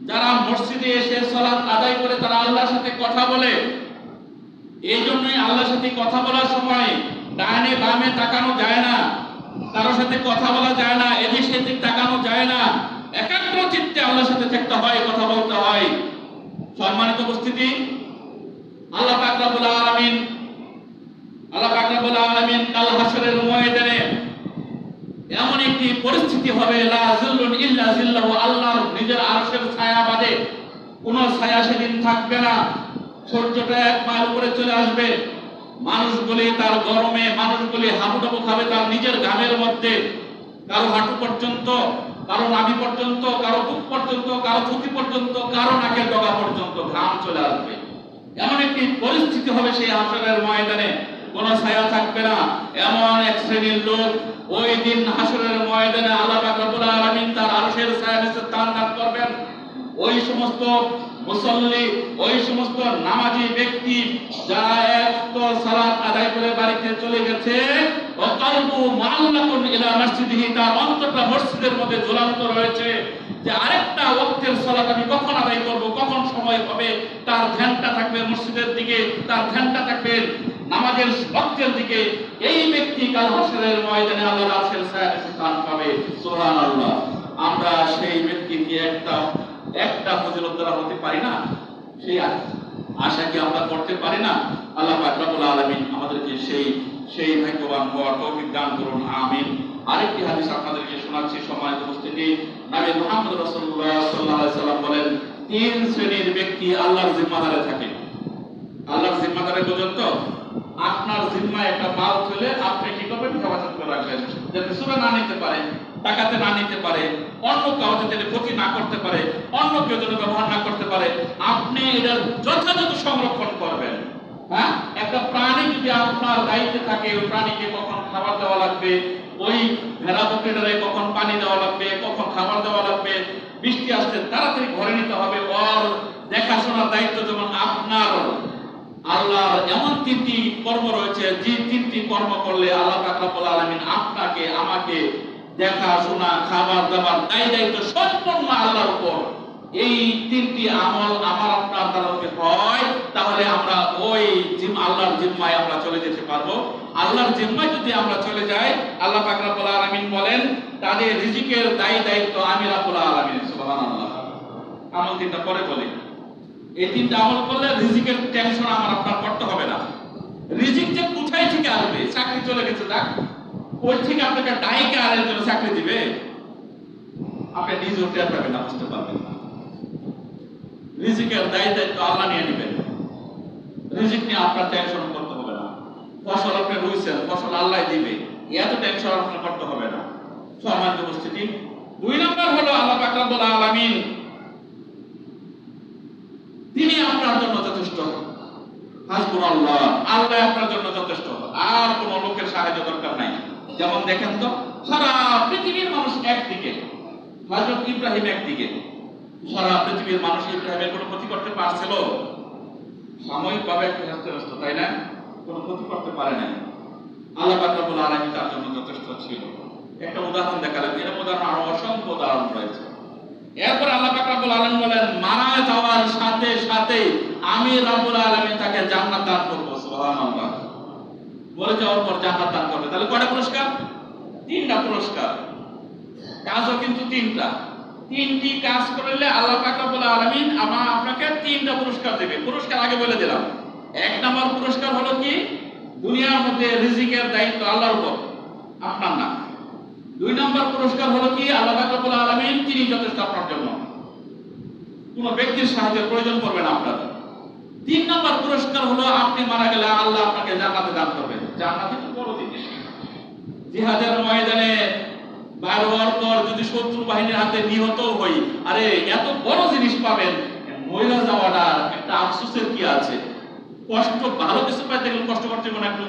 যারা মসজিদে এসে সালাত আদায় করে তারা আল্লাহর সাথে কথা বলে। এই জন্যই আল্লাহর সাথে কথা বলার সময় ডানে বামে তাকানো যায় না, কারোর সাথে কথা বলা যায় না, এদিক সেদিক তাকানো যায় না, একাগ্র চিত্তে আল্লাহর সাথে থাকতে হয়, কথা বলতে হয়। সম্মানিত উপস্থিতি, আল্লাহ পাক রব্বুল আলামিন কাল হাশরের ময়দানে এমন একটি পরিস্থিতি হবে, লা জিল্লুন ইল্লা জিল্লাহু, আল্লাহর নিজের আরশের ছায়া বাদে কোন ছায়া সেদিন থাকবে না। সূর্যটা 1 মাইল উপরে চলে আসবে, মানুষগুলি তার গরমে, মানুষগুলি হাবুডুবু খাবে তার নিজের ঘামের মধ্যে। কারো হাঁটু পর্যন্ত, কারো নাভি পর্যন্ত, কারো বুক পর্যন্ত, কারো থুতনি পর্যন্ত, কারো নাকের ডগা পর্যন্ত ঘাম চলে আসবে। এমন একটি পরিস্থিতি হবে সেই হাশরের ময়দানে, কোন ছায়া থাকবে না। এমন এক শ্রেণীর লোক ওই দিন হাশরের ময়দানে আল্লাহ পাক রব্বুল আলামিন তার আরশের ছায়ার নিচে স্থান দান করবেন। ওই সমস্ত মুসল্লি, ওই সমস্ত নামাজি ব্যক্তি যারা এক সালাত আদায় করে বাড়িতে চলে গেছে, ও কলবু মুআল্লাকুন ইলা মসজিদিহি, তার অন্তরটা মসজিদের মধ্যে ঝুলন্ত রয়েছে যে আরেকটা ওয়াক্তের সালাত আমি কখন আদায় করব, কখন সময় হবে। তার ধ্যানটা থাকবে মসজিদের দিকে, তার ধ্যানটা থাকবে নামাজের ওয়াক্তের দিকে। এই ব্যক্তি কাল হাশরের ময়দানে আল্লাহর আরশের ছায়ায় স্থান পাবে। সুবহানাল্লাহ। আমরা সেই ব্যক্তিকে একটা ফজিলত দ্বারা হতে পারি না, সেই আশা কি আমরা করতে পারি না? আল্লাহ পাক রব্বুল আলামিন আমাদেরকে সেই ভাগ্যবান হওয়ার তৌফিক দান করুন, আমিন। আরেকটি হাদিস আপনাদেরকে শোনাচ্ছি। সম্মানিত উপস্থিতি, নবী মুহাম্মদ রাসূলুল্লাহ সাল্লাল্লাহু আলাইহি সাল্লাম বলেন 3 শ্রেণীর ব্যক্তি আল্লাহর জিম্মাদারে থাকে। আল্লাহর জিম্মাদারে পর্যন্ত আপনার জিম্মায় একটা মাল চলে, আপনি কি করবেন? হেফাজত করে রাখবেন, যাতে চুরা না নিতে পারে, টাকাতে না নিতে পারে, অন্য কাউ যাতে ক্ষতি না করতে পারে, অন্য কেউ যেন ব্যবহার না করতে পারে। আপনি এটার যথাযথ সংরক্ষণ করবেন। হ্যাঁ, একটা প্রাণী যদি আপনার দায়িত্বে থাকে, ওই প্রাণীকে কখন খাবার দেওয়া লাগবে, ওই ভেড়া বকরিটারে কখন পানি দেওয়া লাগবে, কখন খাবার দেওয়া লাগবে, বৃষ্টি আসছে তাড়াতাড়ি ঘরে নিতে হবে, ওর দেখাশোনার দায়িত্ব যেমন আপনার। আল্লাহর এমন 3টি কর্ম রয়েছে, যে 3টি কর্ম করলে আল্লাহ পাক রব্বুল আলামিন আপনাকে আমাকে দেখাশোনা, খাবার দাবার দায়িত্ব সম্পূর্ণ আল্লাহর উপর। এই 3টি আমল আমার আপনার দ্বারা হয়, তাহলে আমরা ওই আল্লাহর জিম্মায় আমরা চলে যেতে পারবো। আল্লাহর জিম্মায় যদি আমরা চলে যাই, আল্লাহ পাক রব্বুল আলামিন বলেন তাদের রিজিকের দায়িত্ব আমি রব্বুল আলামিন। সুবহানাল্লাহ। আমল 3টা পরে বলি। এই 3টা আমল করলে রিজিকের টেনশন আমার আপনার করতে হবে না। রিজিক যে কোথায় থেকে আসবে, চাকরি চলে গেছে যাক, ওই থেকে আপনাকে ডাইকে আরের জন্য চাকরি দিবে, আপনি নিজে টের পাবেন না, বুঝতে পারবেন না। রিজিকের দায়িত্ব আল্লাহ নিয়ে নেবেন। রিজিক নিয়ে আপনার টেনশন করতে হবে না। ফসল আপনি রুইছেন, ফসল আল্লাহ দিবে, এত টেনশন আপনার করতে হবে না। সম্মানিত উপস্থিতি, 2 নম্বর হলো আল্লাহ পাক রব্বুল আলামিন তিনি আপনার জন্য যথেষ্ট। হাসবুনাল্লাহ, আল্লাহ আপনার জন্য যথেষ্ট, আর কোনো লোকের সাহায্য দরকার নাই। যেমন দেখেন তো, সারা পৃথিবীর মানুষ একদিকে, হযরত ইব্রাহিম একদিকে, সারা পৃথিবীর মানুষ ইব্রাহিমের কোনো ক্ষতি করতে পারছিল? সাময়িকভাবে একটু ব্যস্ত, তাই না? কোনো ক্ষতি করতে পারে নাই। আল্লাহ পাক রব্বুল আলামিন তার জন্য যথেষ্ট ছিল। একটা উদাহরণ দেখালাম, এর উদাহরণ আরো অসংখ্য উদাহরণ রয়েছে। এরপর আল্লাহ পাক রব্বুল আলামিন বলেন মারা যাওয়ার সাথে সাথে আমি রব্বুল আলামিন তাকে জান্নাত দান করব। সুবহানাল্লাহ। মরে যাওয়ার পর জান্নাত দান করবে। তাহলে কয়টা পুরস্কার? 3টা পুরস্কার। কাজও কিন্তু 3টা। 3টি কাজ করলে আল্লাহ পাক রব্বুল আলামিন আপনাকে 3টা পুরস্কার দেবে। পুরস্কার আগে বলে দিলাম। এক নম্বর পুরস্কার হলো কি, দুনিয়ার মধ্যে রিজিকের দায়িত্ব আল্লাহর উপর, আপনার না। দুই নম্বর পুরস্কার হলো কি, আল্লাহ পাক রব্বুল আলামিন তিনি যথেষ্ট আপনার জন্য, কোন ব্যক্তির সাহায্যের প্রয়োজন পড়বে না আপনার। তিন নম্বর পুরস্কার হলো আপনি মারা গেলে আল্লাহ আপনাকে জান্নাতে দান করবেন। জান্নাতে তো বড় জিনিস। জিহাদের ময়দানে বার হওয়ার পর যদি শত্রু বাহিনীর হাতে নিহত হই, আরে এত বড় জিনিস পাবেন, মহিলা যাওয়াটার একটা আফসোসের কি আছে? কষ্ট, ভালো কিছু পাইতে গেলে কষ্ট করতে হবে না? একটু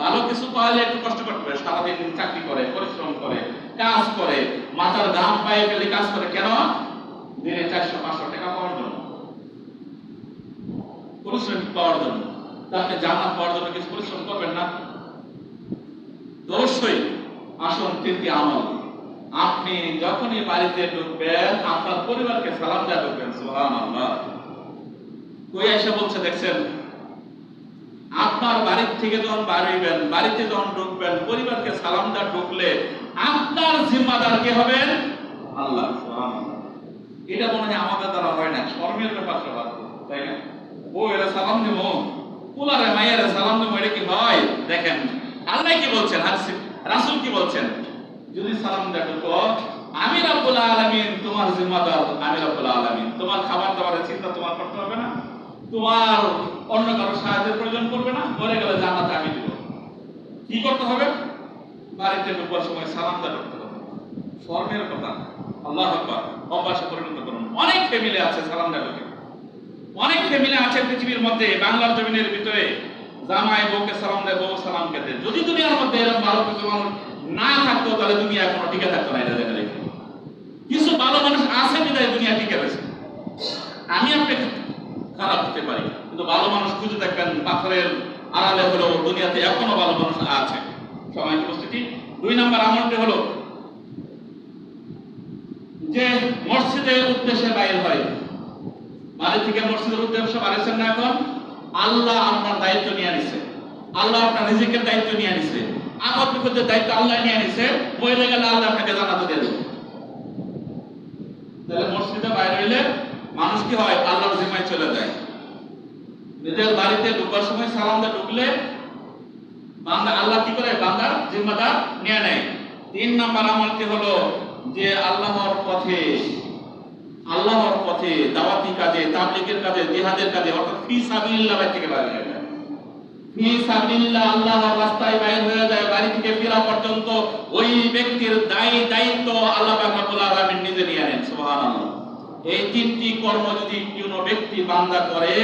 ভালো কিছু পাইলে একটু কষ্ট করতে হবে। সারাদিন চাকরি করে, পরিশ্রম করে, কাজ করে, মাথার ঘাম পায়ে ফেলে কাজ করে, কেন? দিনে 400-500 টাকা পাওয়ার জন্য, পরিশ্রম পাওয়ার জন্য। তাকে জান্নাত পাওয়ার জন্য কিছু পরিশ্রম করবেন না? অবশ্যই আসুন তিনটি আমল। আপনি যখনই বাড়িতে ঢুকবেন আপনার পরিবারকে সালাম দিয়ে ঢুকবেন। সুবহানাল্লাহ। কই এসে বলছে দেখছেন, আপনার বাড়ি থেকে যখন বাড়িবেন, বাড়িতে যখন ঢুকবেন, পরিবারকে সালাম দিয়ে ঢুকলে আপনার জিম্মাদার কে হবেন? আল্লাহ। সুবহানাল্লাহ। এটা মনে হয় আমাদের দ্বারা হয় না, শরমের ব্যাপার সবার, তাই না? ও এরা সালাম দিব, পুলারে মায়েরা সালাম দিব, এটা কি হয়? দেখেন আল্লাহ কি বলছেন, হাদিসে রাসূল কি বলছেন, যদি সালাম দেখো, আমি রব্বুল আলামিন তোমার জিম্মাদার, আমি রব্বুল আলামিন। তোমার খাবার দাবারের চিন্তা তোমার করতে হবে না, তোমার অন্য কারো সাহায্যের প্রয়োজন পড়বে না, মরে গেলে জান্নাতে আমি দিব। কি করতে হবে? বাড়িতে ঢোকার সময় সালাম দিয়ে ঢুকতে হবে। শরমের কথা, আল্লাহু আকবার, অভ্যাসে পরিণত করুন। অনেক ফ্যামিলি আছে সালাম দিয়ে ঢোকে, অনেক ফ্যামিলি আছে পৃথিবীর মধ্যে, বাংলার জমিনের ভিতরে জামাই বউকে সালাম দেয়, বউ সালাম খেতে। যদি দুনিয়ার মধ্যে এরকম ভালো কিছু মানুষ না থাকতো তাহলে দুনিয়া এখনো টিকে থাকতো না। এটা দেখা দেখে কিছু ভালো মানুষ আছে বিদায় দুনিয়া টিকে রয়েছে। আমি আপনাকে খারাপ হতে পারি, কিন্তু ভালো মানুষ খুঁজে দেখবেন পাথরের আড়ালে হলেও দুনিয়াতে এখনো ভালো মানুষ আছে। সবাই উপস্থিতি। দুই নম্বর আমলটি হলো যে মসজিদের উদ্দেশ্যে বাইর হয়। বাড়ি থেকে মসজিদের উদ্দেশ্যে বাড়িছেন না, এখন আল্লাহ আপনার দায়িত্ব নিয়ে নিছে, আল্লাহ আপনার রিজিকের দায়িত্ব নিয়ে নিছে, আপদ বিপদের দায়িত্ব আল্লাহ নিয়ে নিছে। মরে গেলে আল্লাহ আপনাকে জান্নাতে দিয়ে দেবে। তাহলে মসজিদে বাইরে হইলে মানুষ কি হয়? আল্লাহর জিম্মায় চলে যায়। নিজের বাড়িতে ঢোকার সময় সালাম দিয়ে ঢুকলে বান্দা আল্লাহ কি করে? বান্দার জিম্মাদার নিয়ে নেয়। তিন নম্বর আমলটি হলো যে আল্লাহর পথে দাওয়াতি কাজে, তাবলীগের কাজে, জিহাদের কাজে, অর্থাৎ ফি সাবিলিল্লাহ থেকে বাইরে হয়ে যায়। ফি সাবিলিল্লাহ, আল্লাহর রাস্তায় বাইরে হয়ে যায়, বাড়ি থেকে ফেরা পর্যন্ত ওই ব্যক্তির দায়িত্ব আল্লাহ পাক রব্বুল আলামিন নিজে নিয়ে নেন। সুবহানাল্লাহ। এই তিনটি কর্ম যদি কোনো ব্যক্তি বান্দা করে,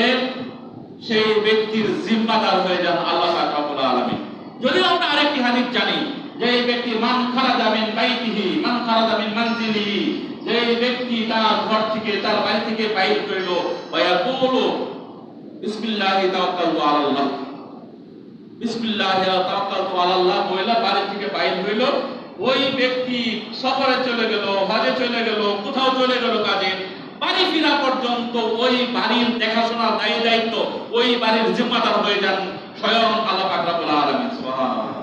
সেই ব্যক্তির জিম্মাদার হয়ে যান আল্লাহ পাক রব্বুল আলামিন। যদি আমরা আরেকটি হাদিস জানি যে এই ব্যক্তি মান খারাজা মিন বাইতিহি মান খারাজা মিন মানজিলিহি, যে ব্যক্তি তার ঘর থেকে, তার বাড়ি থেকে বাইর হইল, ওয়ায়াকুলু বিসমিল্লাহি তাওয়াক্কালতু আলাল্লাহ, বিসমিল্লাহি তাওয়াক্কালতু আলাল্লাহ বলে বাড়ি থেকে বাইর হইল, ওই ব্যক্তি সফরে চলে গেল, হজে চলে গেল, কোথাও চলে গেল কাজে, বাড়ি ফেরা পর্যন্ত ওই বাড়ির দেখাশোনার দায়িত্ব ওই বাড়ির জিম্মাদার হয়ে যান স্বয়ং আল্লাহ পাক রব্বুল আলামিন। সুবহানাল্লাহ।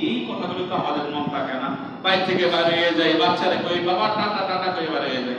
এই কথাগুলো তো আমাদের মন থাকে না। বাইরে থেকে বাইরে হয়ে যায়, বাচ্চারা কই বাবা টাটা টাটা করে বাইরে হয়ে যায়।